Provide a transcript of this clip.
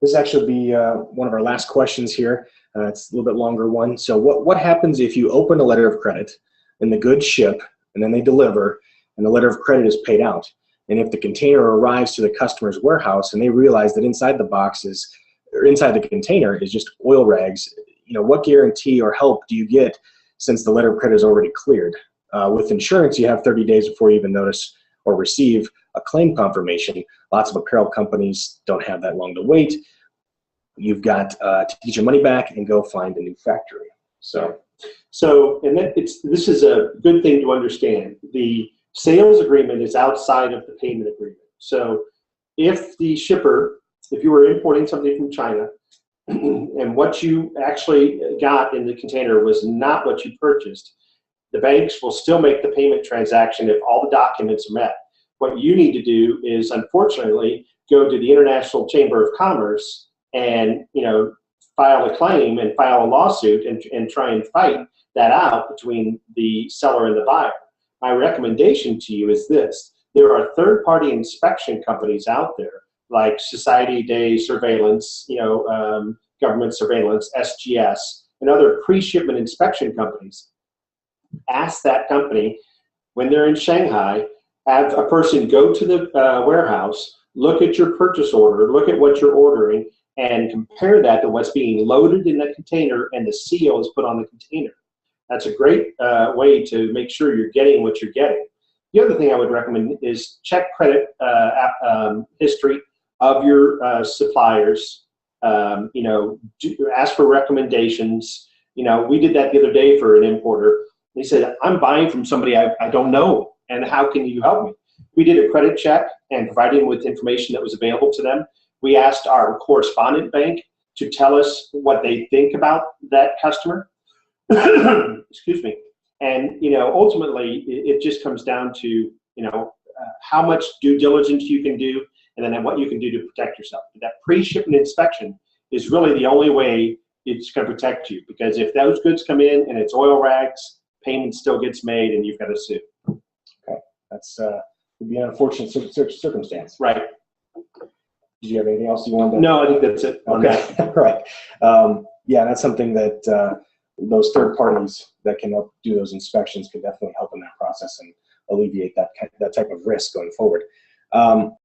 This actually be one of our last questions here. It's a little bit longer one. So what happens if you open a letter of credit and the goods ship and then they deliver and the letter of credit is paid out? And if the container arrives to the customer's warehouse and they realize that inside the boxes or inside the container is just oil rags, what guarantee or help do you get since the letter of credit is already cleared? With insurance, you have 30 days before you even notice or receive a claim confirmation. Lots of apparel companies don't have that long to wait. You've got to get your money back and go find a new factory. This is a good thing to understand. The sales agreement is outside of the payment agreement. So if you were importing something from China and what you actually got in the container was not what you purchased, the banks will still make the payment transaction if all the documents are met. What you need to do is, unfortunately, go to the International Chamber of Commerce and file a claim and file a lawsuit and try and fight that out between the seller and the buyer. My recommendation to you is this. There are third-party inspection companies out there like Society Day Surveillance, Government Surveillance, SGS, and other pre-shipment inspection companies. Ask that company, when they're in Shanghai, have a person go to the warehouse, look at your purchase order, look at what you're ordering, and compare that to what's being loaded in that container and the seal is put on the container. That's a great way to make sure you're getting what you're getting. The other thing I would recommend is check credit history of your suppliers. Ask for recommendations. We did that the other day for an importer. They said, I'm buying from somebody I don't know, and how can you help me? We did a credit check and provided them with information that was available to them. We asked our correspondent bank to tell us what they think about that customer. Excuse me. And ultimately, it just comes down to how much due diligence you can do, and then what you can do to protect yourself. That pre-shipment inspection is really the only way it's going to protect you, because if those goods come in and it's oil rags, payment still gets made and you've got to sue. Okay, that's would be an unfortunate circumstance. Right. Did you have anything else you wanted to? No, I think that's it. Okay, right. Yeah, that's something that those third parties that can help do those inspections could definitely help in that process and alleviate that type of risk going forward.